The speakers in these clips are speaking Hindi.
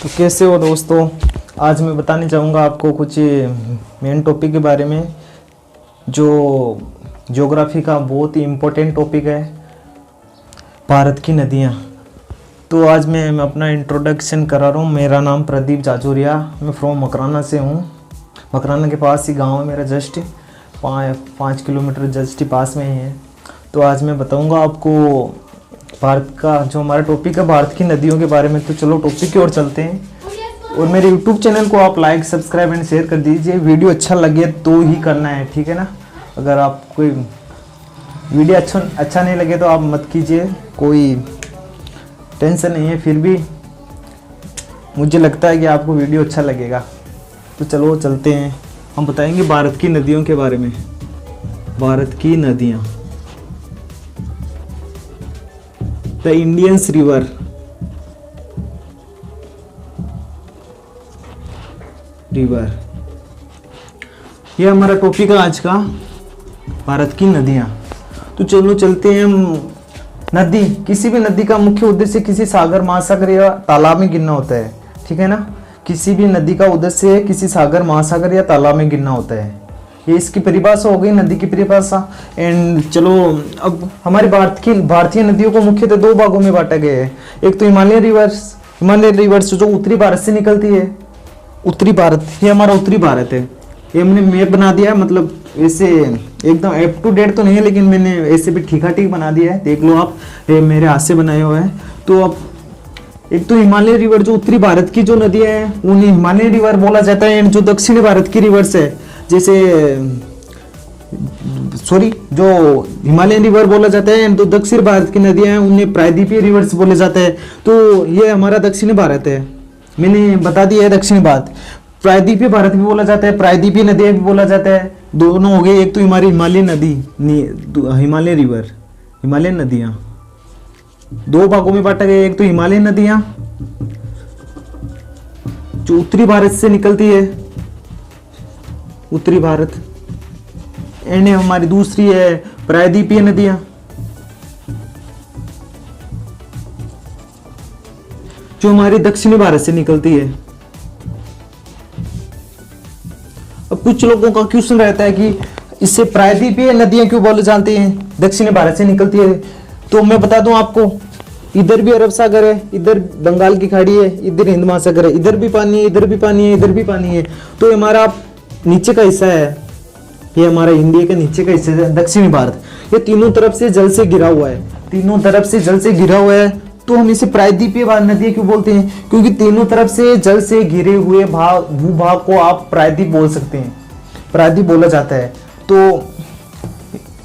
तो कैसे हो दोस्तों। आज मैं बताने चाहूँगा आपको कुछ मेन टॉपिक के बारे में जो ज्योग्राफी का बहुत ही इम्पोर्टेंट टॉपिक है, भारत की नदियाँ। तो आज मैं अपना इंट्रोडक्शन करा रहा हूँ। मेरा नाम प्रदीप जाजोरिया, मैं फ्रॉम मकराना से हूँ। मकराना के पास ही गांव है मेरा, जस्ट 5 किलोमीटर जस्ट ही पास में ही है। तो आज मैं बताऊँगा आपको भारत का जो हमारा टॉपिक है भारत की नदियों के बारे में। तो चलो टॉपिक की ओर चलते हैं। और मेरे यूट्यूब चैनल को आप लाइक, सब्सक्राइब एंड शेयर कर दीजिए। वीडियो अच्छा लगे तो ही करना है, ठीक है ना। अगर आप कोई वीडियो अच्छा नहीं लगे तो आप मत कीजिए, कोई टेंशन नहीं है। फिर भी मुझे लगता है कि आपको वीडियो अच्छा लगेगा। तो चलो चलते हैं, हम बताएंगे भारत की नदियों के बारे में। भारत की नदियाँ, द इंडियंस रिवर। ये हमारा टॉपिक है आज का, भारत की नदियाँ। तो चलो चलते हैं हम। नदी, किसी भी नदी का मुख्य उद्देश्य किसी सागर, महासागर या तालाब में गिरना होता है, ठीक है ना। किसी भी नदी का उद्देश्य किसी सागर, महासागर या तालाब में गिरना होता है। ये इसकी परिभाषा हो गई, नदी की परिभाषा। एंड चलो अब हमारे भारतीय नदियों को मुख्यतः दो भागों में बांटा गया है। एक तो हिमालयन रिवर्स जो उत्तरी भारत से निकलती है। उत्तरी भारत, ये हमारा उत्तरी भारत है। ये हमने मैप बना दिया है, मतलब ऐसे एकदम अप टू डेट तो नहीं है, लेकिन मैंने ऐसे भी ठीक बना दिया है। देख लो आप, ये मेरे हाथ से बनाए हुए हैं। तो अब एक तो हिमालय रिवर जो उत्तरी भारत की जो नदियां हैं उन्हें हिमालयन रिवर बोला जाता है। एंड जो दक्षिणी भारत की रिवर्स है, जैसे जो हिमालयन रिवर बोला जाता है, तो दक्षिण भारत की नदियां हैं उन्हें प्रायद्वीपीय रिवर्स बोले जाते हैं। तो ये हमारा दक्षिणी भारत है, मैंने बता दिया है दक्षिणी भारत। प्रायद्वीपीय भारत भी बोला जाता है, प्रायद्वीपीय नदियां भी बोला जाता है। दोनों हो गए। एक तो हमारी हिमालयन नदियां दो भागों में बांटा गया। एक तो हिमालयन नदियां जो उत्तरी भारत से निकलती है, उत्तरी भारत। एंड हमारी दूसरी है प्रायद्वीपीय नदियां जो हमारी दक्षिणी भारत से निकलती है। अब कुछ लोगों का क्वेश्चन रहता है कि इससे प्रायद्वीपीय नदियां क्यों बोले जाते हैं, दक्षिणी भारत से निकलती है। तो मैं बता दूं आपको, इधर भी अरब सागर है, इधर बंगाल की खाड़ी है, इधर हिंद महासागर है, इधर भी पानी है, इधर भी पानी है, इधर भी पानी है। तो हमारा नीचे का हिस्सा है, ये हमारा इंडिया का नीचे का हिस्सा है दक्षिणी भारत। ये तीनों तरफ से जल से घिरा हुआ है, तीनों तरफ से जल से घिरा हुआ है। तो हम इसे प्रायद्वीपीय नदियां क्यों बोलते हैं, क्योंकि तीनों तरफ से जल से घिरे हुए भूभाग को आप प्रायद्वीप बोल सकते हैं, प्रायद्वीप बोला जाता है। तो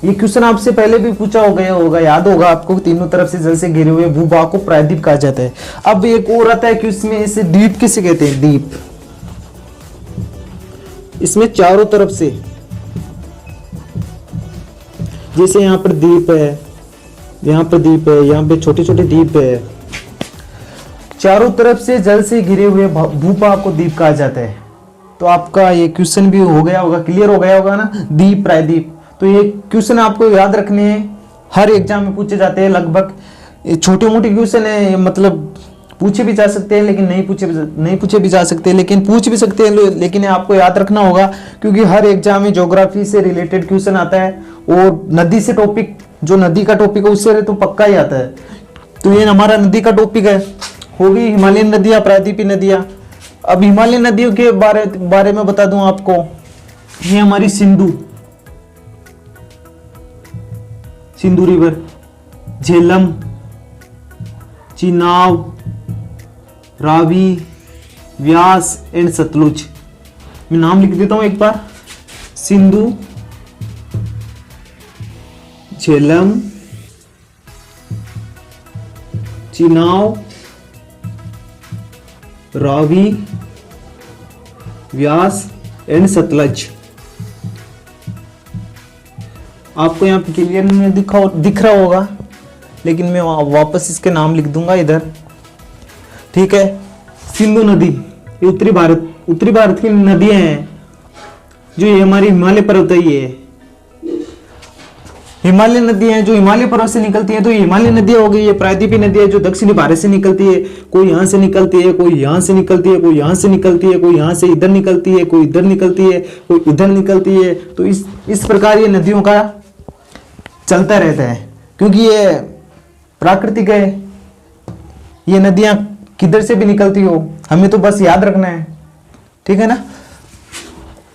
ये क्वेश्चन आपसे पहले भी पूछा होगा, याद होगा आपको, तीनों तरफ से जल से घिरे हुए भूभाग को प्रायद्वीप कहा जाता है। अब एक और आता है कि इसमें इसे द्वीप किसे कहते हैं, द्वीप। इसमें चारों तरफ से, जैसे यहाँ पर द्वीप है, यहाँ पर द्वीप है, यहाँ पे छोटे छोटे द्वीप है, चारों तरफ से जल से घिरे हुए भूभाग को द्वीप कहा जाता है। तो आपका ये क्वेश्चन भी हो गया होगा, क्लियर हो गया होगा ना, द्वीप प्रायद्वीप। तो ये क्वेश्चन आपको याद रखने हैं, हर एग्जाम में पूछे जाते हैं लगभग। छोटे मोटे क्वेश्चन है, मतलब पूछे भी जा सकते हैं, लेकिन नहीं पूछे भी जा सकते हैं, लेकिन पूछ भी सकते हैं, लेकिन आपको याद रखना होगा, क्योंकि हर एग्जाम में ज्योग्राफी से रिलेटेड क्वेश्चन आता है। और नदी से टॉपिक, जो नदी का टॉपिक है उससे तो पक्का ही आता है। तो ये हमारा नदी का टॉपिक है, होगी हिमालयन नदियां, प्रायद्वीपीय नदियां। अब हिमालयन नदियों के बारे में बता दूं आपको, ये हमारी सिंधु रिवर, झेलम, चिनाब, रावी, व्यास एंड सतलुज। मैं नाम लिख देता हूं एक बार, सिंधु, झेलम, चिनाब, रावी, व्यास एंड सतलज। आपको यहाँ पे क्लियर में दिख रहा होगा, लेकिन मैं वापस इसके नाम लिख दूंगा इधर, ठीक है। सिंधु नदी, ये उत्तरी भारत की नदियां हैं, जो ये हमारी हिमालय पर्वत है। ये हिमालय नदियां हैं जो हिमालय पर्वत से निकलती हैं, तो ये हिमालय नदियां हो गई। ये प्रायद्वीपीय नदियां जो दक्षिणी भारत से निकलती है, कोई यहाँ से निकलती है, कोई यहाँ से निकलती है, कोई यहाँ से निकलती है, कोई यहाँ से इधर निकलती है, कोई इधर निकलती है, कोई इधर निकलती है। तो इस प्रकार ये नदियों का चलता रहता है, क्योंकि ये प्राकृतिक है। ये नदियां किधर से भी निकलती हो, हमें तो बस याद रखना है, ठीक है ना।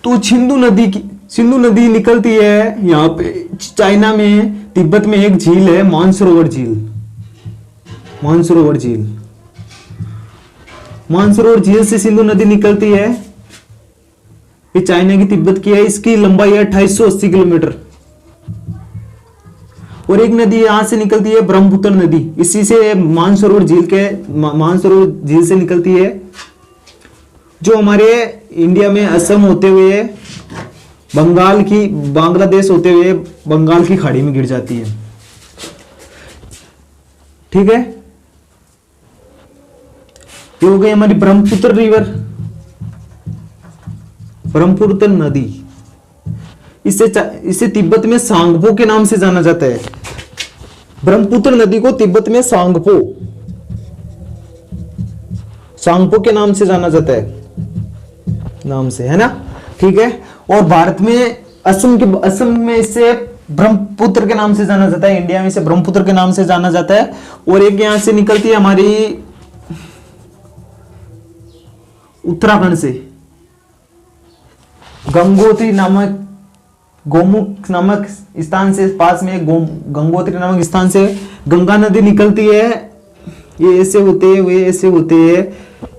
तो सिंधु नदी निकलती है यहाँ पे चाइना में, तिब्बत में एक झील है मानसरोवर झील से सिंधु नदी निकलती है। ये चाइना की तिब्बत की है, इसकी लंबाई है 2880 किलोमीटर। और एक नदी यहां से निकलती है ब्रह्मपुत्र नदी, इसी से मानसरोवर झील से निकलती है, जो हमारे इंडिया में असम होते हुए बांग्लादेश होते हुए बंगाल की खाड़ी में गिर जाती है, ठीक है। ये हो गई हमारी ब्रह्मपुत्र नदी। इसे तिब्बत में सांगपो के नाम से जाना जाता है। ब्रह्मपुत्र नदी को तिब्बत में सांगपो के नाम से जाना जाता है, नाम से, है ना, ठीक है। और भारत में असम में इसे ब्रह्मपुत्र के नाम से जाना जाता है, इंडिया में इसे ब्रह्मपुत्र के नाम से जाना जाता है। और एक यहां से निकलती है हमारी उत्तराखंड से, गोमुख नामक स्थान से, पास में गंगोत्री नामक स्थान से गंगा नदी निकलती है। ये ऐसे होते हैं,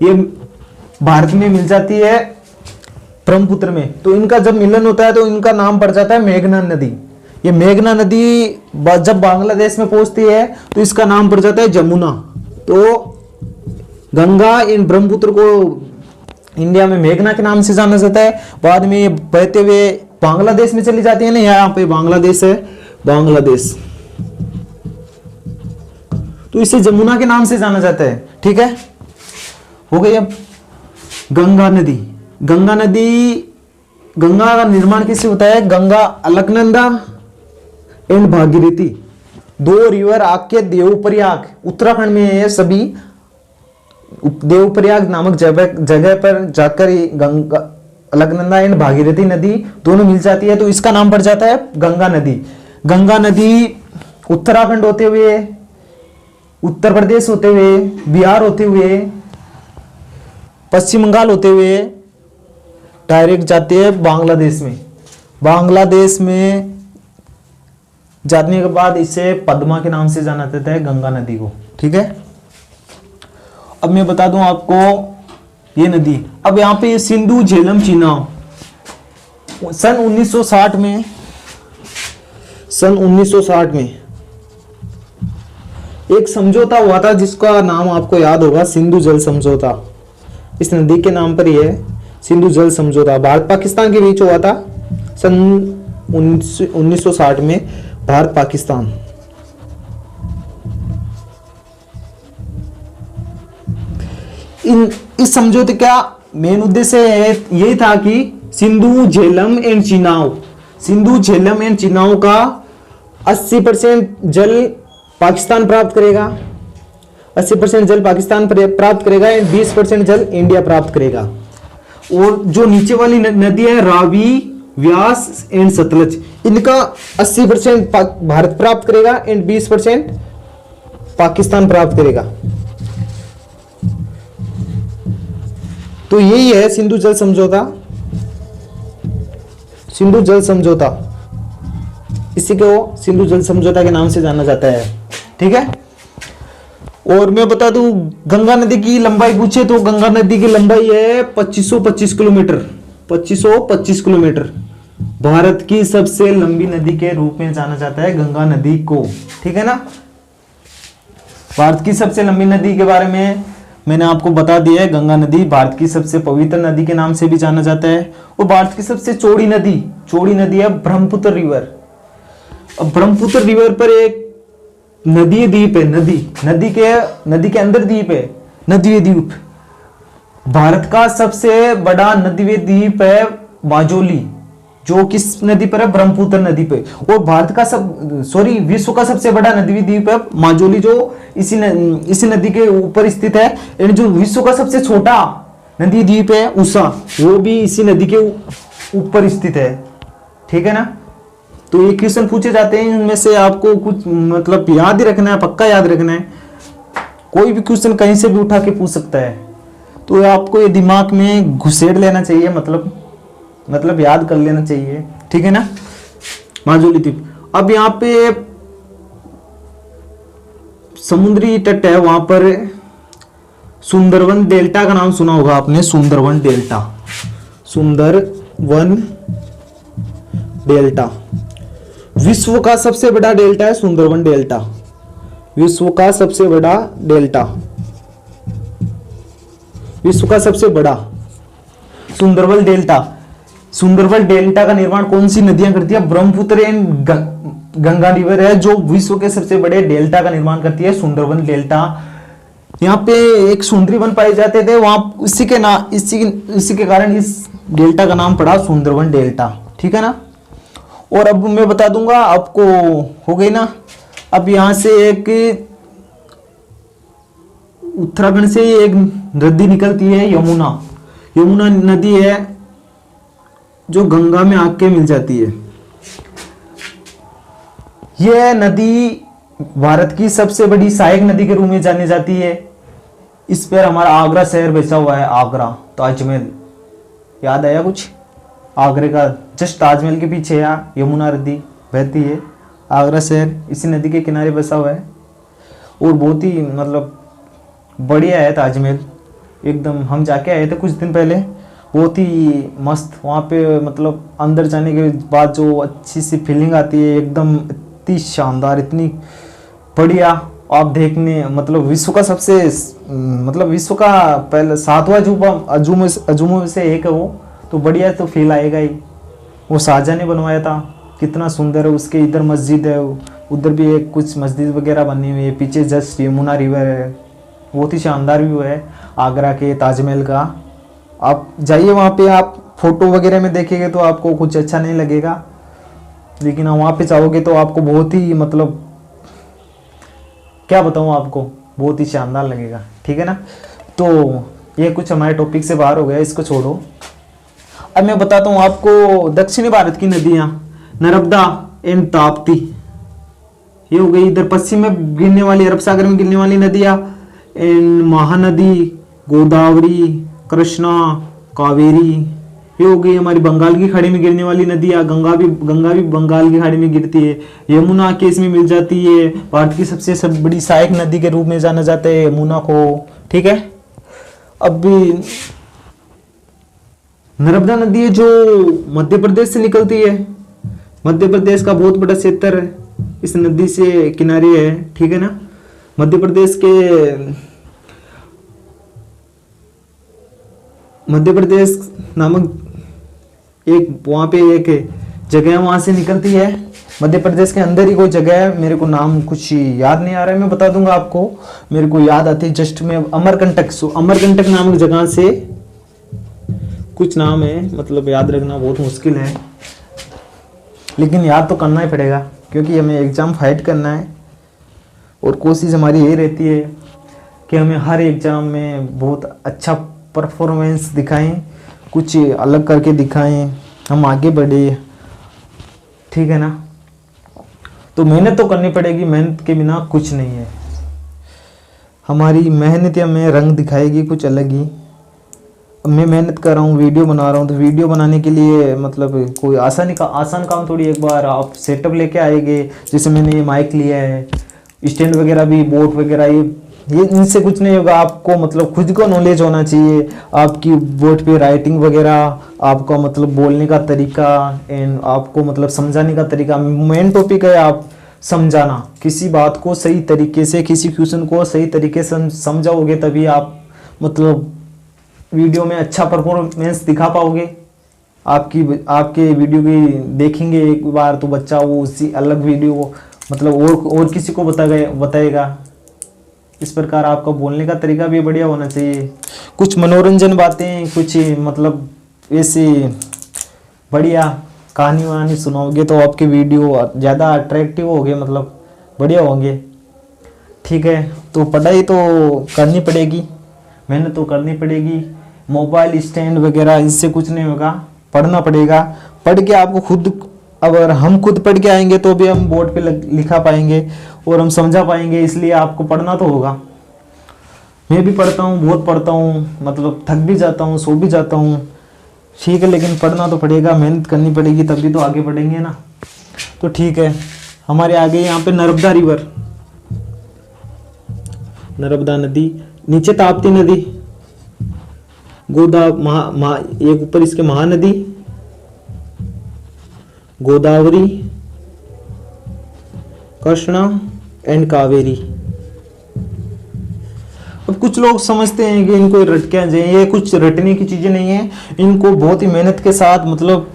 ये भारत में मिल जाती है ब्रह्मपुत्र में। तो इनका जब मिलन होता है तो इनका नाम पड़ जाता है मेघना नदी। ये मेघना नदी जब बांग्लादेश में पहुंचती है तो इसका नाम पड़ जाता है जमुना। तो गंगा इन ब्रह्मपुत्र को इंडिया में मेघना के नाम से जाना जाता है। बाद में ये बहते हुए बांग्लादेश में चली जाती है ना, यहाँ पे बांग्लादेश है, बांग्लादेश, तो इसे जमुना के नाम से जाना जाता है, ठीक है। हो गई अब गंगा का निर्माण किससे होता है? गंगा, अलकनंदा एंड भागीरथी, दो रिवर आके देवप्रयाग, उत्तराखंड में है सभी। देवप्रयाग नामक जगह पर जाकर गंगा, अलकनंदा एंड भागीरथी नदी दोनों मिल जाती है, तो इसका नाम पड़ जाता है गंगा नदी। गंगा नदी उत्तराखंड होते हुए, उत्तर प्रदेश होते हुए, बिहार होते हुए, पश्चिम बंगाल होते हुए डायरेक्ट जाती है बांग्लादेश में। बांग्लादेश में जाने के बाद इसे पद्मा के नाम से जाना जाता है, गंगा नदी को, ठीक है। अब मैं बता दूं आपको ये नदी, अब यहां पे सिंधु झेलम चिनाब, सन 1960 में एक समझौता हुआ था जिसका नाम आपको याद होगा, सिंधु जल समझौता। इस नदी के नाम पर ही है सिंधु जल समझौता। भारत पाकिस्तान के बीच हुआ था सन 1960 में, भारत पाकिस्तान। इस समझौते का मेन उद्देश्य यही था कि सिंधु झेलम एंड चिनाब का 80% जल पाकिस्तान प्राप्त करेगा, 80% जल पाकिस्तान प्राप्त करेगा एंड 20% जल इंडिया प्राप्त करेगा। और जो नीचे वाली नदी है रावी, व्यास एंड सतलज, इनका 80% भारत प्राप्त करेगा एंड 20% पाकिस्तान प्राप्त करेगा। तो यही है सिंधु जल समझौता। इसी को सिंधु जल समझौता के नाम से जाना जाता है, ठीक है। और मैं बता दूं गंगा नदी की लंबाई पूछे तो गंगा नदी की लंबाई है 2525 किलोमीटर, 2525 किलोमीटर। भारत की सबसे लंबी नदी के रूप में जाना जाता है गंगा नदी को, ठीक है ना। भारत की सबसे लंबी नदी के बारे में मैंने आपको बता दिया है। गंगा नदी भारत की सबसे पवित्र नदी के नाम से भी जाना जाता है। और भारत की सबसे चौड़ी नदी है ब्रह्मपुत्र रिवर। अब ब्रह्मपुत्र रिवर पर एक नदी द्वीप है, नदी के अंदर द्वीप है, नदीय द्वीप। भारत का सबसे बड़ा नदीय द्वीप है माजुली, जो किस नदी पर है, ब्रह्मपुत्र नदी पे। और विश्व का सबसे बड़ा नदी द्वीप है माजुली, जो इसी नदी के ऊपर स्थित है। एंड जो विश्व का सबसे छोटा नदी द्वीप है उषा, वो भी इसी नदी के ऊपर स्थित है। ठीक है ना। तो ये क्वेश्चन पूछे जाते हैं, इनमें से आपको कुछ मतलब याद ही रखना है, पक्का याद रखना है। कोई भी क्वेश्चन कहीं से भी उठा के पूछ सकता है, तो आपको ये दिमाग में घुसेड़ लेना चाहिए, मतलब याद कर लेना चाहिए। ठीक है ना। माजुली द्वीप, अब यहाँ पे समुद्री तट है, वहां पर सुंदरवन डेल्टा का नाम सुना होगा आपने, सुंदरवन डेल्टा। विश्व का सबसे बड़ा डेल्टा है सुंदरवन डेल्टा, विश्व का सबसे बड़ा डेल्टा, विश्व का सबसे बड़ा सुंदरवन डेल्टा। सुंदरवन डेल्टा का निर्माण कौन सी नदियां करती है? ब्रह्मपुत्र एंड गंगा रिवर है जो विश्व के सबसे बड़े डेल्टा का निर्माण करती है, सुंदरवन डेल्टा। यहाँ पे एक सुंदरीवन पाए जाते थे, वहां इसी के कारण इस डेल्टा का नाम पड़ा सुंदरवन डेल्टा। ठीक है ना। और अब मैं बता दूंगा आपको, हो गई ना। अब यहां से एक उत्तराखंड से एक नदी निकलती है, यमुना नदी है जो गंगा में आके मिल जाती है। यह नदी भारत की सबसे बड़ी सहायक नदी के रूप में जानी जाती है। इस पर हमारा आगरा शहर बसा हुआ है, आगरा, ताजमहल। याद आया कुछ? आगरे का जस्ट ताजमहल के पीछे यमुना नदी बहती है, आगरा शहर इसी नदी के किनारे बसा हुआ है। और बहुत ही मतलब बढ़िया है ताजमहल, एकदम। हम जाके आए थे कुछ दिन पहले, बहुत ही मस्त। वहाँ पे मतलब अंदर जाने के बाद जो अच्छी सी फीलिंग आती है, एकदम इतनी शानदार, इतनी बढ़िया। आप देखने मतलब विश्व का पहले 7वां अजूबों में से एक है वो, तो बढ़िया तो फील आएगा ही। वो शाहजहां ने बनवाया था, कितना सुंदर है। उसके इधर मस्जिद है, उधर भी एक कुछ मस्जिद वगैरह बनी हुई है, पीछे जस्ट यमुना रिवर है। बहुत ही शानदार व्यू है आगरा के ताजमहल का। आप जाइए वहाँ पे, आप फोटो वगैरह में देखेंगे तो आपको कुछ अच्छा नहीं लगेगा, लेकिन वहाँ पे जाओगे तो आपको बहुत ही मतलब क्या बताऊँ आपको, बहुत ही शानदार लगेगा। ठीक है ना। तो ये कुछ हमारे टॉपिक से बाहर हो गया, इसको छोड़ो। अब मैं बताता हूँ आपको दक्षिणी भारत की नदियाँ, नर्मदा एंड ताप्ती, ये हो गई। इधर पश्चिम में गिरने वाली, अरब सागर में गिरने वाली नदियाँ एंड महानदी, गोदावरी, कृष्णा, कावेरी, ये हो गई। हमारी बंगाल की खाड़ी में गिरने वाली नदियाँ, गंगा भी बंगाल की खाड़ी में गिरती है। यमुना के इसमें मिल जाती है, भारत की सबसे बड़ी सहायक नदी के रूप में जाना जाता है यमुना को। ठीक है। अब भी नर्मदा नदी है जो मध्य प्रदेश से निकलती है, मध्य प्रदेश का बहुत बड़ा क्षेत्र इस नदी से किनारे है। ठीक है ना। मध्य प्रदेश नामक एक वहाँ पे एक जगह वहाँ से निकलती है। मध्य प्रदेश के अंदर ही कोई जगह है, मेरे को नाम कुछ याद नहीं आ रहा है, मैं बता दूंगा आपको। मेरे को याद आती है जस्ट में, अमरकंटक नामक जगह से कुछ नाम है, मतलब याद रखना बहुत मुश्किल है, लेकिन याद तो करना ही पड़ेगा क्योंकि हमें एग्ज़ाम फाइट करना है। और कोशिश हमारी यही रहती है कि हमें हर एग्ज़ाम में बहुत अच्छा परफॉर्मेंस दिखाएं, कुछ अलग करके दिखाएं, हम आगे बढ़े। ठीक है ना। तो मेहनत तो करनी पड़ेगी, मेहनत के बिना कुछ नहीं है। हमारी मेहनत हमें रंग दिखाएगी कुछ अलग ही। मैं मेहनत कर रहा हूँ, वीडियो बना रहा हूँ, तो वीडियो बनाने के लिए मतलब कोई आसान काम थोड़ी। एक बार आप सेटअप लेके आएंगे, जैसे मैंने ये माइक लिया है, स्टैंड वगैरह भी, बोर्ड वगैरह, ये इनसे कुछ नहीं होगा। आपको मतलब खुद को नॉलेज होना चाहिए, आपकी बोर्ड पे राइटिंग वगैरह, आपका मतलब बोलने का तरीका एंड आपको मतलब समझाने का तरीका। मेन टॉपिक है आप समझाना, किसी बात को सही तरीके से, किसी क्वेश्चन को सही तरीके से समझाओगे तभी आप मतलब वीडियो में अच्छा परफॉर्मेंस दिखा पाओगे। आपके वीडियो की देखेंगे एक बार तो बच्चा वो उसी अलग वीडियो को मतलब और किसी को बताएगा। इस प्रकार आपका बोलने का तरीका भी बढ़िया होना चाहिए। कुछ मनोरंजन बातें, कुछ मतलब ऐसे बढ़िया कहानी वहानी सुनाओगे तो आपके वीडियो ज़्यादा अट्रैक्टिव होंगे, मतलब बढ़िया होंगे। ठीक है, तो पढ़ाई तो करनी पड़ेगी, मेहनत तो करनी पड़ेगी। मोबाइल स्टैंड वगैरह इससे कुछ नहीं होगा, पढ़ना पड़ेगा। पढ़ के आपको खुद, अगर हम खुद पढ़ के आएंगे तो भी हम बोर्ड पे लिखा पाएंगे और हम समझा पाएंगे, इसलिए आपको पढ़ना तो होगा। मैं भी पढ़ता हूँ, बहुत पढ़ता हूँ, मतलब थक भी जाता हूँ, सो भी जाता हूँ, ठीक है, लेकिन पढ़ना तो पड़ेगा, मेहनत करनी पड़ेगी, तभी तो आगे बढ़ेंगे ना। तो ठीक है, हमारे आगे यहाँ पे नर्मदा रिवर, नर्मदा नदी, नीचे ताप्ती नदी, एक ऊपर इसके महानदी, गोदावरी, कृष्णा एंड कावेरी। अब कुछ लोग समझते हैं कि इनको रट क्या जाए, ये कुछ रटने की चीजें नहीं है, इनको बहुत ही मेहनत के साथ, मतलब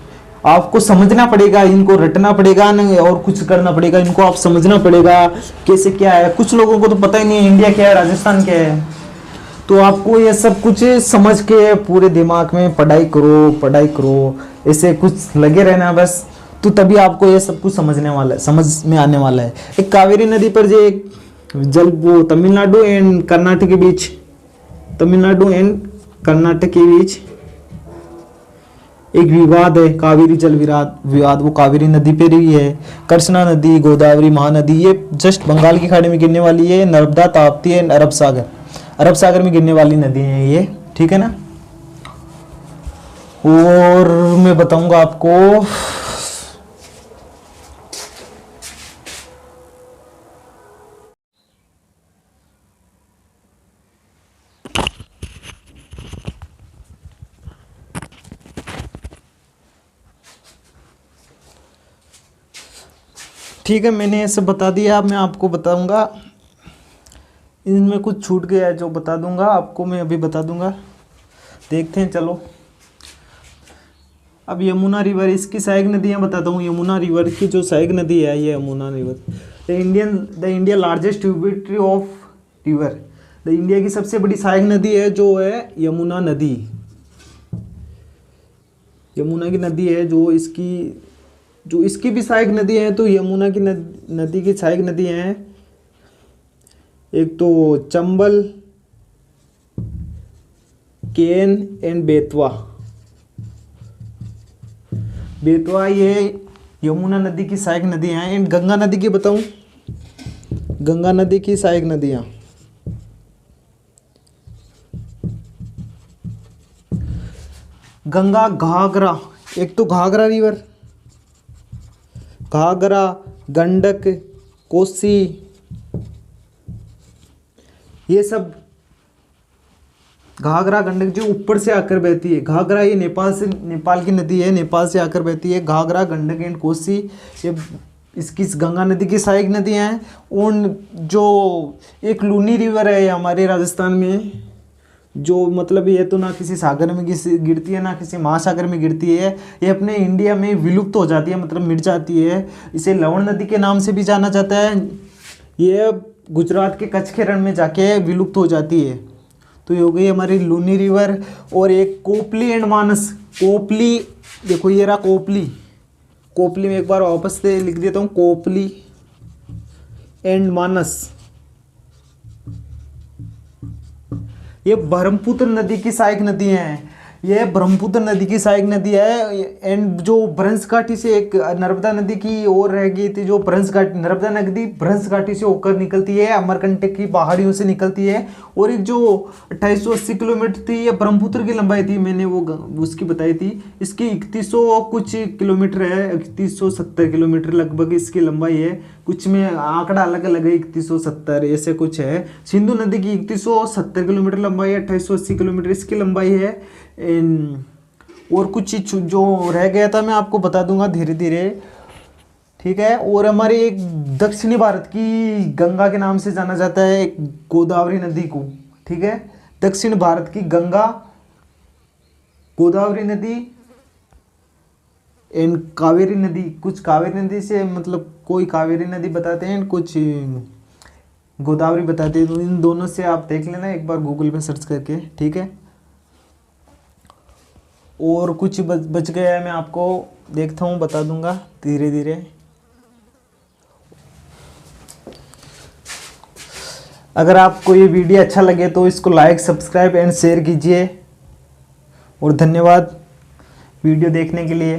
आपको समझना पड़ेगा, इनको रटना पड़ेगा नहीं और कुछ करना पड़ेगा, इनको आप समझना पड़ेगा कैसे क्या है। कुछ लोगों को तो पता ही नहीं है इंडिया क्या है, राजस्थान क्या है, तो आपको ये सब कुछ समझ के पूरे दिमाग में पढ़ाई करो, पढ़ाई करो, ऐसे कुछ लगे रहना बस, तो तभी आपको ये सब कुछ समझने वाला है, समझ में आने वाला है। एक कावेरी नदी पर जो एक जल, वो तमिलनाडु एंड कर्नाटक के बीच, तमिलनाडु एंड कर्नाटक के बीच एक विवाद है, कावेरी जल विवाद, वो कावेरी नदी पे ही है। कृष्णा नदी, गोदावरी, महानदी, ये जस्ट बंगाल की खाड़ी में गिरने वाली है। नर्मदा, ताप्ती एंड अरब सागर में गिरने वाली नदी है ये, ठीक है ना। और मैं बताऊंगा आपको, ठीक है, मैंने ये सब बता दिया। अब मैं आपको बताऊंगा, इनमें कुछ छूट गया है जो बता दूंगा आपको, मैं अभी बता दूंगा, देखते हैं। चलो, अब यमुना रिवर, इसकी सहायक नदियां बताता हूँ। यमुना रिवर की जो सहायक नदी है ये Yamuna river, the India largest tributary of river, the India की सबसे बड़ी सहायक नदी है जो है यमुना नदी। यमुना की नदी है जो इसकी भी सहायक नदी है। तो यमुना की नदी की सहायक नदी हैं, एक तो चंबल, केन एंड बेतवा। बेतवा ये यमुना नदी की सहायक नदियां हैं। एंड गंगा नदी की बताऊं, गंगा नदी की सहायक नदियां, गंगा, घाघरा, एक तो घाघरा रिवर, घाघरा, गंडक, कोसी, ये सब घाघरा गंडक जो ऊपर से आकर बहती है। घाघरा ये नेपाल की नदी है, नेपाल से आकर बहती है। घाघरा, गंडक एंड कोसी ये इसकी गंगा नदी की सहायक नदियाँ हैं। उन जो एक लूनी रिवर है हमारे राजस्थान में, जो मतलब ये तो ना किसी सागर में गिरती है ना किसी महासागर में गिरती है, ये अपने इंडिया में विलुप्त हो जाती है, मतलब मिट जाती है। इसे लवण नदी के नाम से भी जाना जाता है। ये गुजरात के कच्छ के रण में जाके विलुप्त हो जाती है। तो ये हो गई हमारी लूनी रिवर। और एक कोपली एंड मानस, कोपली देखो ये रहा कोपली, कोपली में एक बार वापस से लिख देता हूँ, कोपली एंड मानस, ये ब्रह्मपुत्र नदी की सहायक नदी हैं। ये ब्रह्मपुत्र नदी की सहायक नदी है। एंड जो भ्रंश घाटी से एक नर्मदा नदी की ओर रह गई थी, जो भ्रंश घाटी, नर्मदा नदी भ्रंश घाटी से होकर निकलती है, अमरकंटक की पहाड़ियों से निकलती है। और एक जो 2880 किलोमीटर थी, ये ब्रह्मपुत्र की लंबाई थी, मैंने वो उसकी बताई थी। इसकी 3100 कुछ किलोमीटर है, 3170 किलोमीटर लगभग इसकी लंबाई है। कुछ में आंकड़ा अलग अलग है, 3170 ऐसे कुछ है। सिंधु नदी की 3170 किलोमीटर लंबाई है, 2880 किलोमीटर इसकी लंबाई है। और कुछ जो रह गया था मैं आपको बता दूंगा धीरे धीरे, ठीक है। और हमारे एक दक्षिणी भारत की गंगा के नाम से जाना जाता है गोदावरी नदी को, ठीक है। दक्षिण भारत की गंगा, गोदावरी नदी एंड कावेरी नदी। कुछ कावेरी नदी से मतलब कोई कावेरी नदी बताते हैं, कुछ गोदावरी बताते हैं। तो इन दोनों से आप देख लेना एक बार गूगल पे सर्च करके, ठीक है। और कुछ बच गया है, मैं आपको देखता हूँ, बता दूंगा धीरे धीरे। अगर आपको ये वीडियो अच्छा लगे तो इसको लाइक, सब्सक्राइब एंड शेयर कीजिए। और धन्यवाद वीडियो देखने के लिए।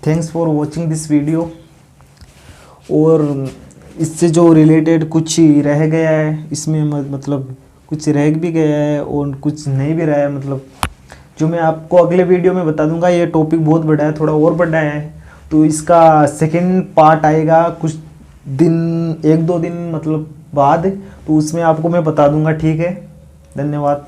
Thanks for watching this video. और इससे जो रिलेटेड कुछ रह गया है इसमें, मतलब कुछ रह भी गया है और कुछ नहीं भी रहा है, मतलब जो मैं आपको अगले वीडियो में बता दूंगा। ये टॉपिक बहुत बड़ा है, थोड़ा और बड़ा है, तो इसका सेकंड पार्ट आएगा कुछ दिन, 1-2 दिन मतलब बाद, तो उसमें आपको मैं बता दूंगा। ठीक है, धन्यवाद।